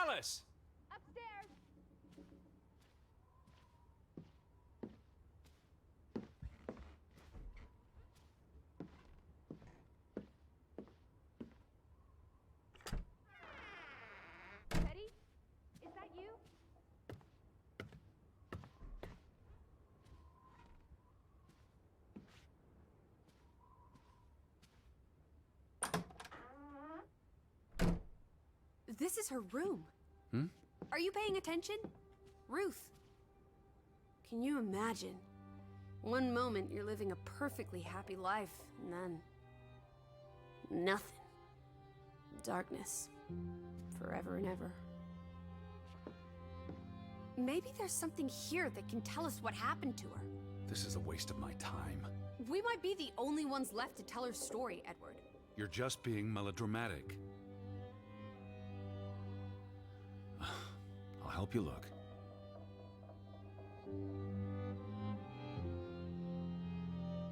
Alice! Upstairs! Betty? Is that you? This is her room. Hmm? Are you paying attention? Ruth. Can you imagine? One moment you're living a perfectly happy life, and then... nothing. Darkness. Forever and ever. Maybe there's something here that can tell us what happened to her. This is a waste of my time. We might be the only ones left to tell her story, Edward. You're just being melodramatic. I'll help you look.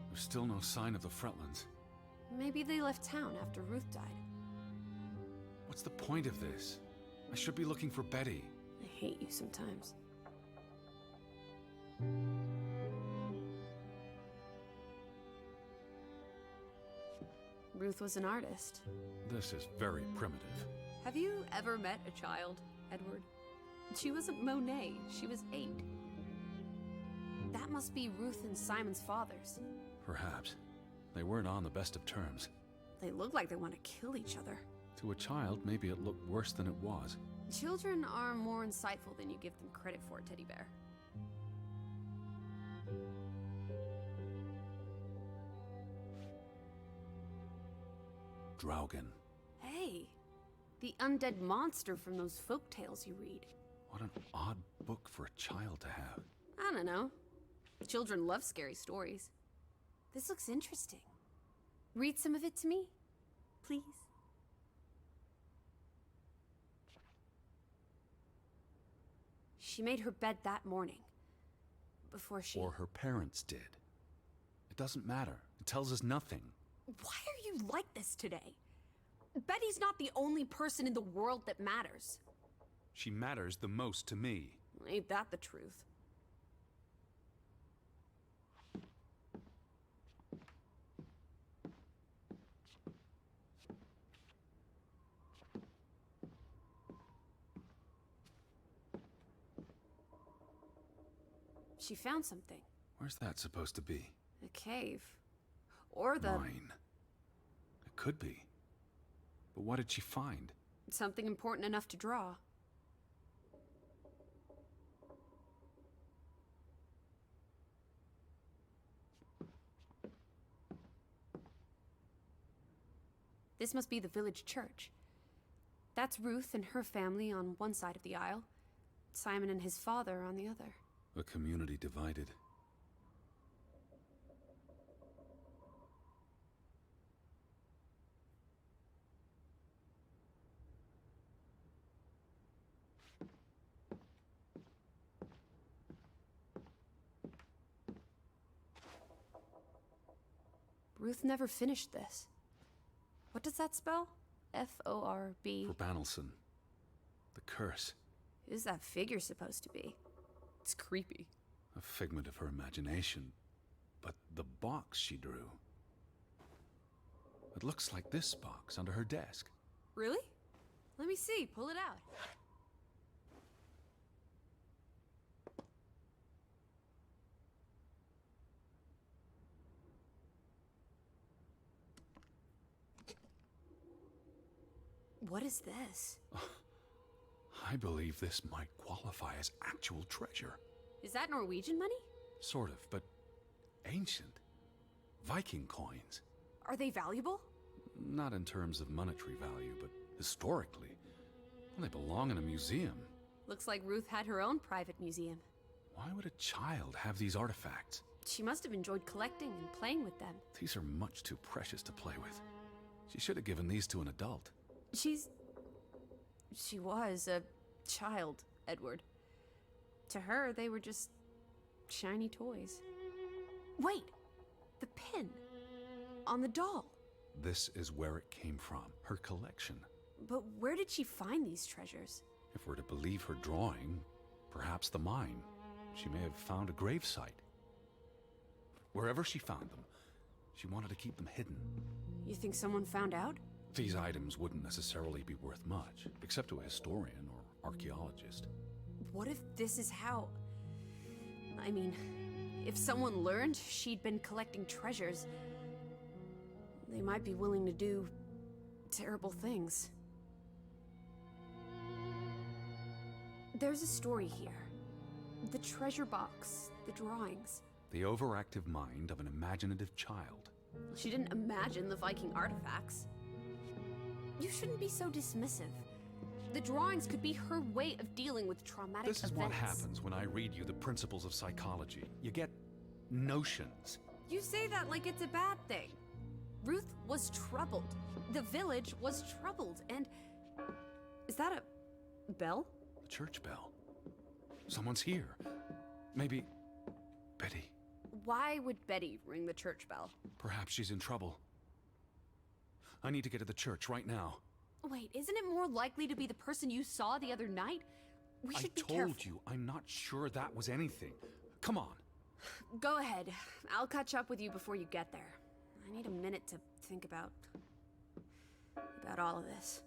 There's still no sign of the Fretlands. Maybe they left town after Ruth died. What's the point of this? I should be looking for Betty. I hate you sometimes. Ruth was an artist. This is very primitive. Have you ever met a child, Edward? She wasn't Monet, she was 8. That must be Ruth and Simon's fathers. Perhaps. They weren't on the best of terms. They look like they want to kill each other. To a child, maybe it looked worse than it was. Children are more insightful than you give them credit for, Teddy Bear. Draugen. Hey, the undead monster from those folk tales you read. What an odd book for a child to have. I don't know. Children love scary stories. This looks interesting. Read some of it to me, please. She made her bed that morning. Before she... Or her parents did. It doesn't matter. It tells us nothing. Why are you like this today? Betty's not the only person in the world that matters. She matters the most to me. Ain't that the truth? She found something. Where's that supposed to be? A cave. Or the... Mine. It could be. But what did she find? Something important enough to draw. This must be the village church. That's Ruth and her family on one side of the aisle. Simon and his father on the other. A community divided. Ruth never finished this. What does that spell? F-O-R-B. For Banelson. The curse. Who's that figure supposed to be? It's creepy. A figment of her imagination. But the box she drew... It looks like this box under her desk. Really? Let me see. Pull it out. What is this? I believe this might qualify as actual treasure. Is that Norwegian money? Sort of, but ancient. Viking coins. Are they valuable? Not in terms of monetary value, but historically. Well, they belong in a museum. Looks like Ruth had her own private museum. Why would a child have these artifacts? She must have enjoyed collecting and playing with them. These are much too precious to play with. She should have given these to an adult. She was a child, Edward. To her, they were just shiny toys. Wait! The pin! On the doll! This is where it came from, her collection. But where did she find these treasures? If we're to believe her drawing, perhaps the mine. She may have found a gravesite. Wherever she found them, she wanted to keep them hidden. You think someone found out? These items wouldn't necessarily be worth much, except to a historian or archaeologist. What if this is how... I mean, if someone learned she'd been collecting treasures, they might be willing to do terrible things. There's a story here. The treasure box, the drawings. The overactive mind of an imaginative child. She didn't imagine the Viking artifacts. You shouldn't be so dismissive. The drawings could be her way of dealing with traumatic events. This is what happens when I read you the principles of psychology. You get notions. You say that like it's a bad thing. Ruth was troubled. The village was troubled, and... Is that a bell? The church bell. Someone's here. Maybe... Betty. Why would Betty ring the church bell? Perhaps she's in trouble. I need to get to the church right now. Wait, isn't it more likely to be the person you saw the other night? We should be careful. I told you, I'm not sure that was anything. Come on. Go ahead. I'll catch up with you before you get there. I need a minute to think about all of this.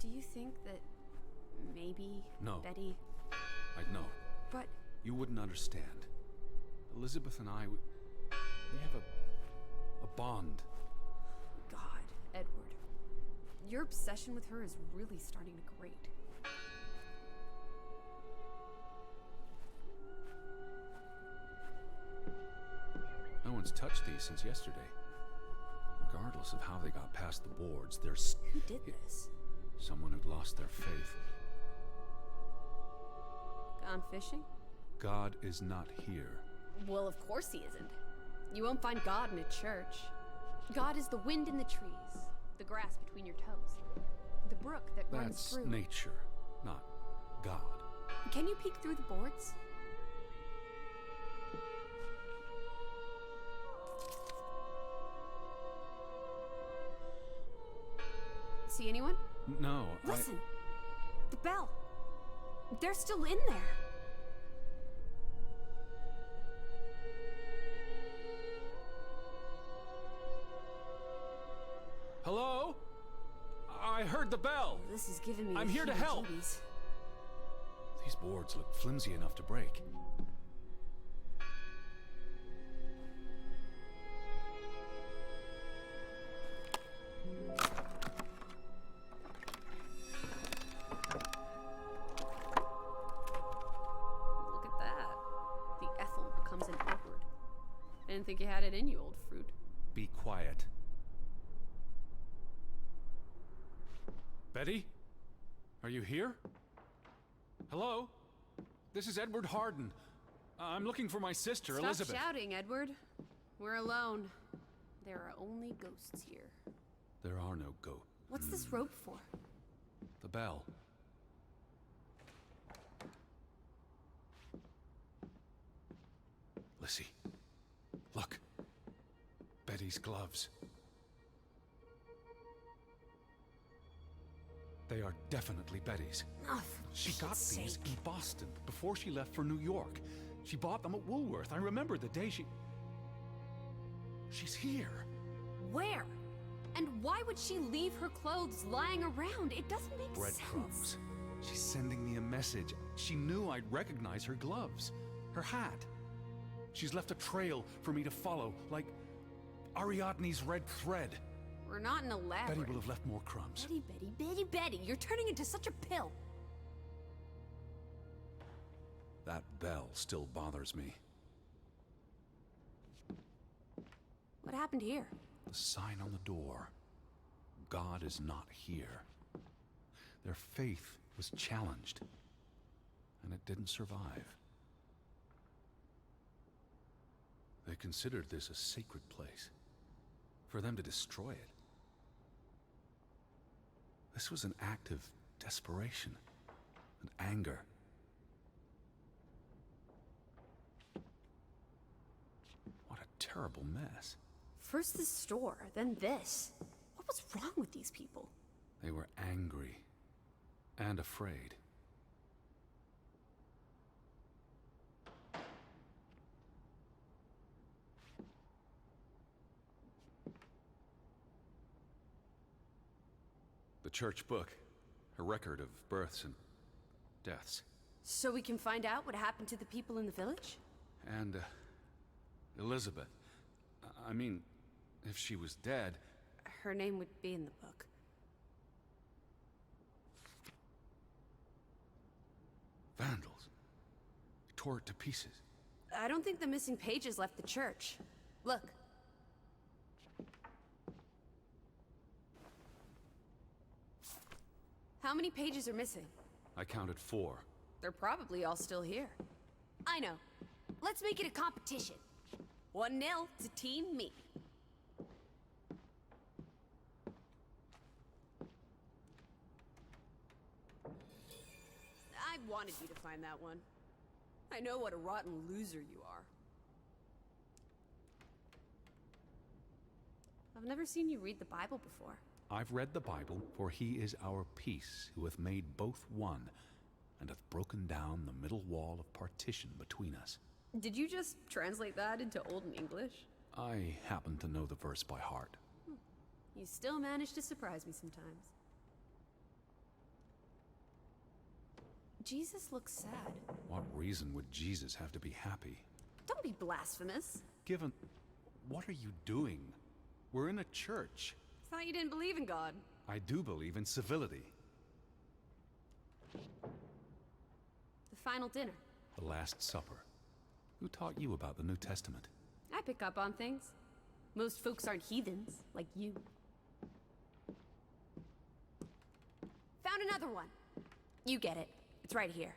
Do you think that maybe No. Betty... I'd know. But... You wouldn't understand. Elizabeth and I, we have a bond. God, Edward. Your obsession with her is really starting to grate. No one's touched these since yesterday. Regardless of how they got past the boards, there's Who did this? someone who'd lost their faith. Gone fishing? God is not here. Well, of course he isn't. You won't find God in a church. God is the wind in the trees, the grass between your toes, the brook that runs That's through. nature, not God. Can you peek through the boards? See anyone? No, Listen! The bell! They're still in there! Hello? I heard the bell. This is giving me I'm the here to help. heebie-jeebies. These boards look flimsy enough to break. Look at that. The Ethel becomes an Edward. I didn't think you had it in you, old fruit. Be quiet. Betty? Are you here? Hello? This is Edward Harden. I'm looking for my sister, Stop Elizabeth. shouting, Edward. We're alone. There are only ghosts here. There are no ghosts. What's this rope for? The bell. Lizzie, look. Betty's gloves. They are definitely Betty's. Oh, She for got Pete's these sake. in Boston before she left for New York. She bought them at Woolworth. I remember the day She's here. Where? And why would she leave her clothes lying around? It doesn't make sense. Breadcrumbs. She's sending me a message. She knew I'd recognize her gloves, her hat. She's left a trail for me to follow, like Ariadne's red thread. We're not in a Betty labyrinth. will have left more crumbs. Betty, you're turning into such a pill. That bell still bothers me. What happened here? The sign on the door. God is not here. Their faith was challenged, and it didn't survive. They considered this a sacred place. For them to destroy it. This was an act of desperation and anger. What a terrible mess. First this store, then this. What was wrong with these people? They were angry and afraid. The church book, a record of births and deaths. So we can find out what happened to the people in the village? And, Elizabeth. I mean, if she was dead... Her name would be in the book. Vandals. Tore it to pieces. I don't think the missing pages left the church. Look. How many pages are missing? I counted 4. They're probably all still here. I know. Let's make it a competition. 1-0 to Team Me. I wanted you to find that one. I know what a rotten loser you are. I've never seen you read the Bible before. I've read the Bible, for he is our peace, who hath made both one, and hath broken down the middle wall of partition between us. Did you just translate that into Olden English? I happen to know the verse by heart. You still manage to surprise me sometimes. Jesus looks sad. What reason would Jesus have to be happy? Don't be blasphemous. Given... What are you doing? We're in a church. I thought you didn't believe in God. I do believe in civility. The final dinner. The Last Supper. Who taught you about the New Testament? I pick up on things. Most folks aren't heathens, like you. Found another one. You get it. It's right here.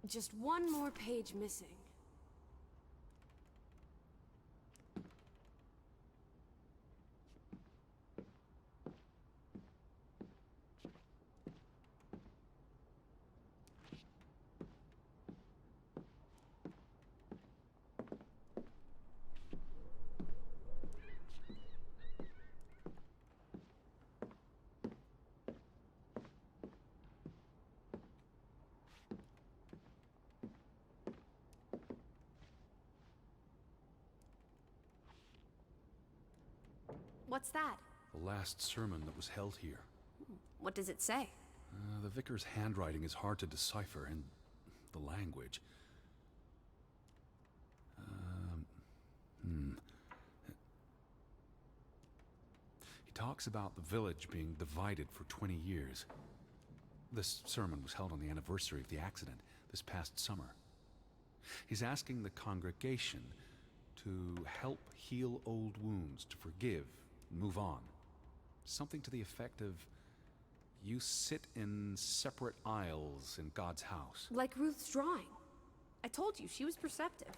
Just one more page missing. What's that? The last sermon that was held here. What does it say? The vicar's handwriting is hard to decipher, and the language... He talks about the village being divided for 20 years. This sermon was held on the anniversary of the accident this past summer. He's asking the congregation to help heal old wounds, to forgive, move on. Something to the effect of, you sit in separate aisles in God's house. Like Ruth's drawing. I told you, she was perceptive.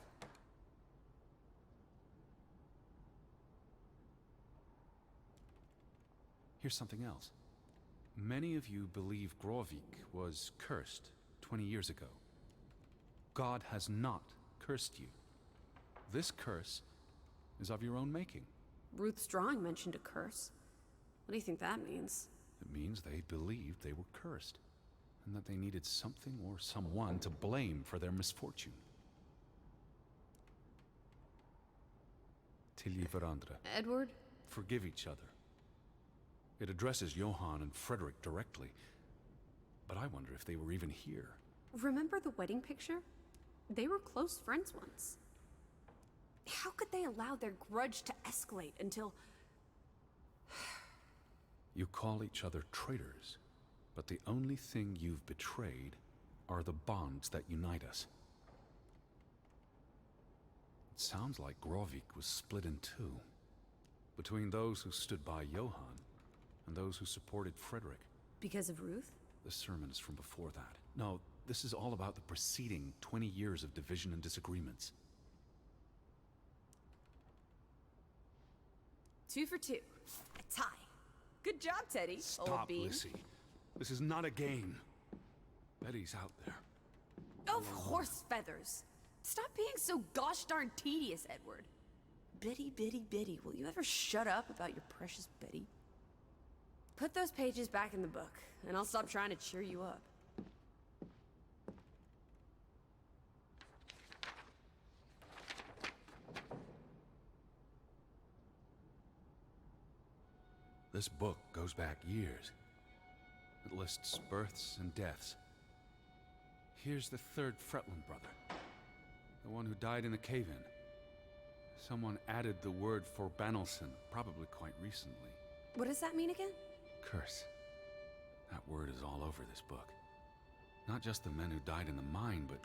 Here's something else. Many of you believe Grovik was cursed 20 years ago. God has not cursed you. This curse is of your own making. Ruth's drawing mentioned a curse. What do you think that means? It means they believed they were cursed, and that they needed something or someone to blame for their misfortune. Tilly Verandra. Edward? Forgive each other. It addresses Johann and Frederick directly, but I wonder if they were even here. Remember the wedding picture? They were close friends once. How could they allow their grudge to escalate until... You call each other traitors, but the only thing you've betrayed are the bonds that unite us. It sounds like Grovik was split in two, between those who stood by Johann and those who supported Frederick. Because of Ruth? The sermon is from before that. No, this is all about the preceding 20 years of division and disagreements. 2 for 2. A tie. Good job, Teddy. Old Stop, bean. Lissy. This is not a game. Betty's out there. Of horse feathers. Stop being so gosh darn tedious, Edward. Betty, Betty, Betty, will you ever shut up about your precious Betty? Put those pages back in the book, and I'll stop trying to cheer you up. This book goes back years. It lists births and deaths. Here's the 3rd Fretland brother. The one who died in the cave-in. Someone added the word for Banelson, probably quite recently. What does that mean again? Curse. That word is all over this book. Not just the men who died in the mine, but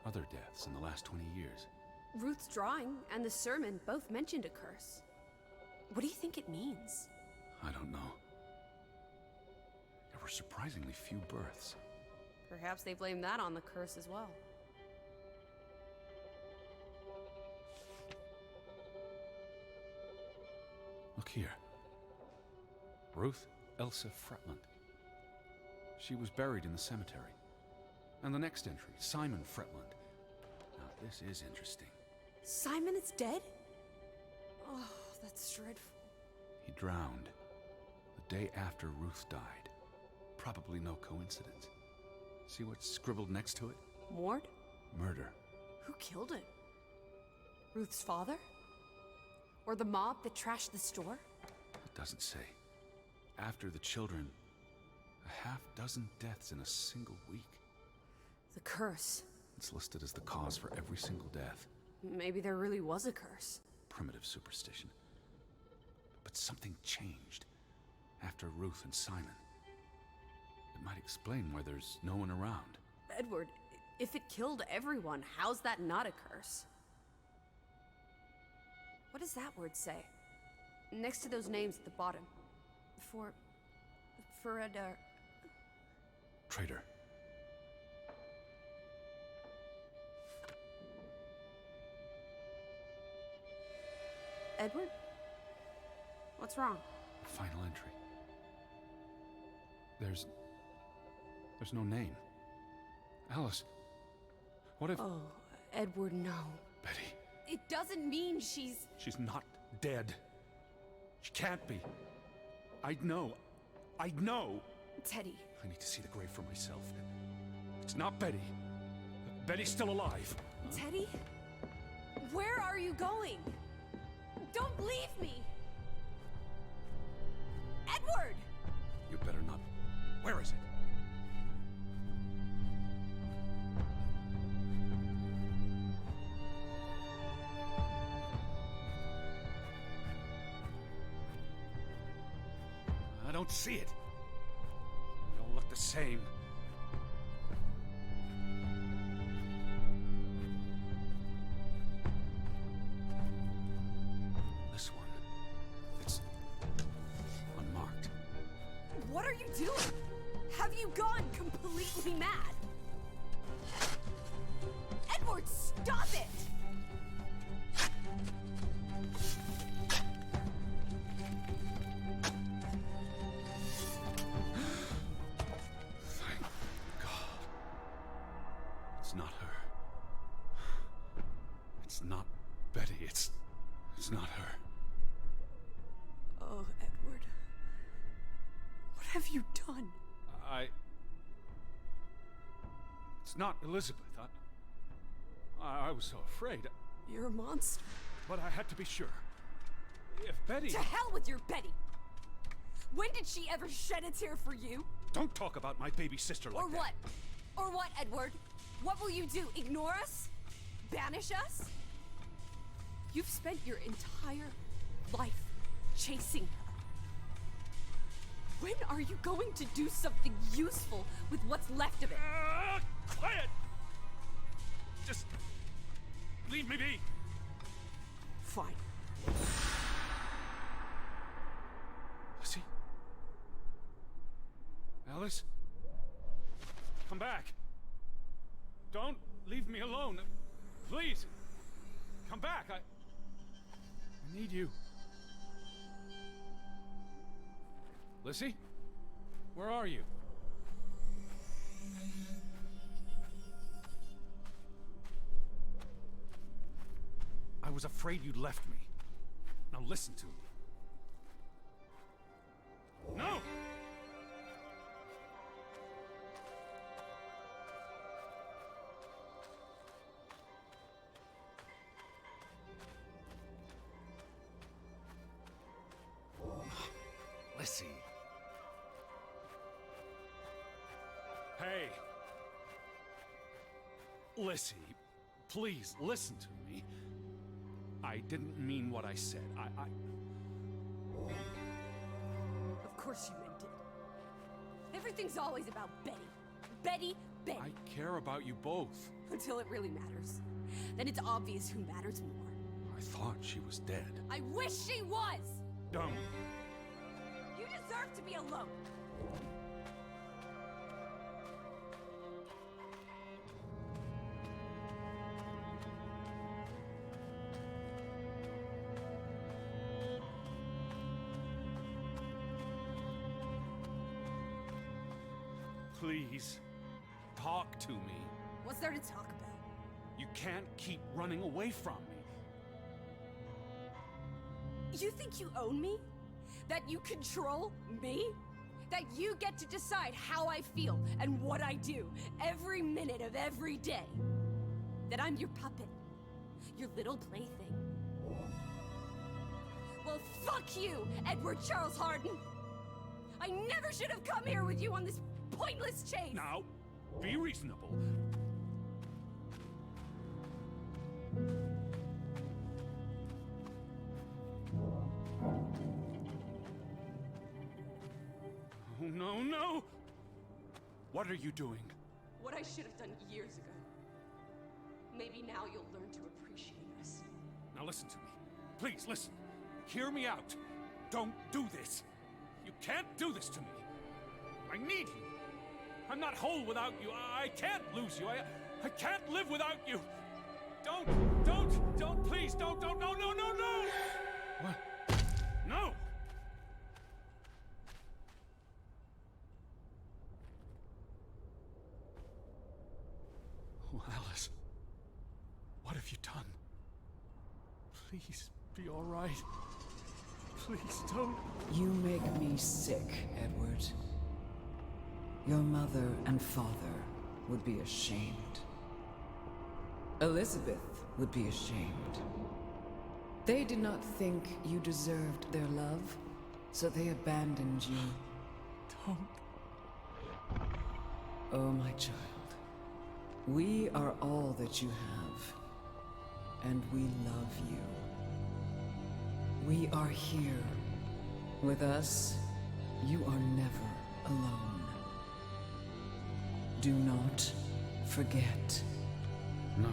other deaths in the last 20 years. Ruth's drawing and the sermon both mentioned a curse. What do you think it means? I don't know. There were surprisingly few births. Perhaps they blame that on the curse as well. Look here. Ruth Elsa Fretland. She was buried in the cemetery. And the next entry, Simon Fretland. Now, this is interesting. Simon is dead? Oh, that's dreadful. He drowned the day after Ruth died. Probably no coincidence. See what's scribbled next to it? Mord? Murder. Who killed him? Ruth's father? Or the mob that trashed the store? It doesn't say. After the children A half dozen deaths in a single week. The curse. It's listed as the cause for every single death. Maybe there really was a curse. Primitive superstition. But something changed after Ruth and Simon. It might explain why there's no one around. Edward, if it killed everyone, how's that not a curse? What does that word say? Next to those names at the bottom. Forever. Traitor. Edward? What's wrong? Final entry. There's no name. Alice, what if... Oh, Edward, no. Betty, It doesn't mean she's... she's not dead. She can't be. I'd know. Teddy. I need to see the grave for myself. It's not Betty. Betty's still alive. Teddy? Where are you going? Don't leave me! Edward! You better not. Where is it? I don't see it. They all look the same. This one. It's unmarked. What are you doing? Have you gone completely mad? Edward, stop it! Thank God. It's not her. It's not Betty. It's not her. Oh, Edward. What have you done? It's not Elizabeth. I was so afraid. You're a monster. But I had to be sure. If Betty... To hell with your Betty! When did she ever shed a tear for you? Don't talk about my baby sister like Or that. what? Or what, Edward? What will you do? Ignore us? Banish us? You've spent your entire life chasing her. When are you going to do something useful with what's left of it? Quiet! Just... leave me be. Fine. Lizzie? Alice? Come back. Don't leave me alone. Please. Come back. I need you. Lizzie? Where are you? I was afraid you'd left me. Now listen to me. No! Lizzie. Hey. Lizzie, please listen to me. I didn't mean what I said. Of course you meant it. Everything's always about Betty. Betty, Betty. I care about you both. Until it really matters. Then it's obvious who matters more. I thought she was dead. I wish she was! Don't. You deserve to be alone. Please, talk to me. What's there to talk about? You can't keep running away from me. You think you own me? That you control me? That you get to decide how I feel and what I do every minute of every day? That I'm your puppet, your little plaything? Well, fuck you, Edward Charles Harden! I never should have come here with you on this pointless chase! Now, be reasonable. Oh, no, no! What are you doing? What I should have done years ago. Maybe now you'll learn to appreciate us. Now listen to me. Please, listen. Hear me out. Don't do this. You can't do this to me. I need you. I'm not whole without you. I can't lose you. I can't live without you. Don't, please, don't, no, no, no, no! What? No! Oh, Alice. What have you done? Please, be all right. Please, don't. You make me sick, Edward. Your mother and father would be ashamed. Elizabeth would be ashamed. They did not think you deserved their love, so they abandoned you. Don't. Oh, my child. We are all that you have, and we love you. We are here. With us, you are never alone. Do not forget. No.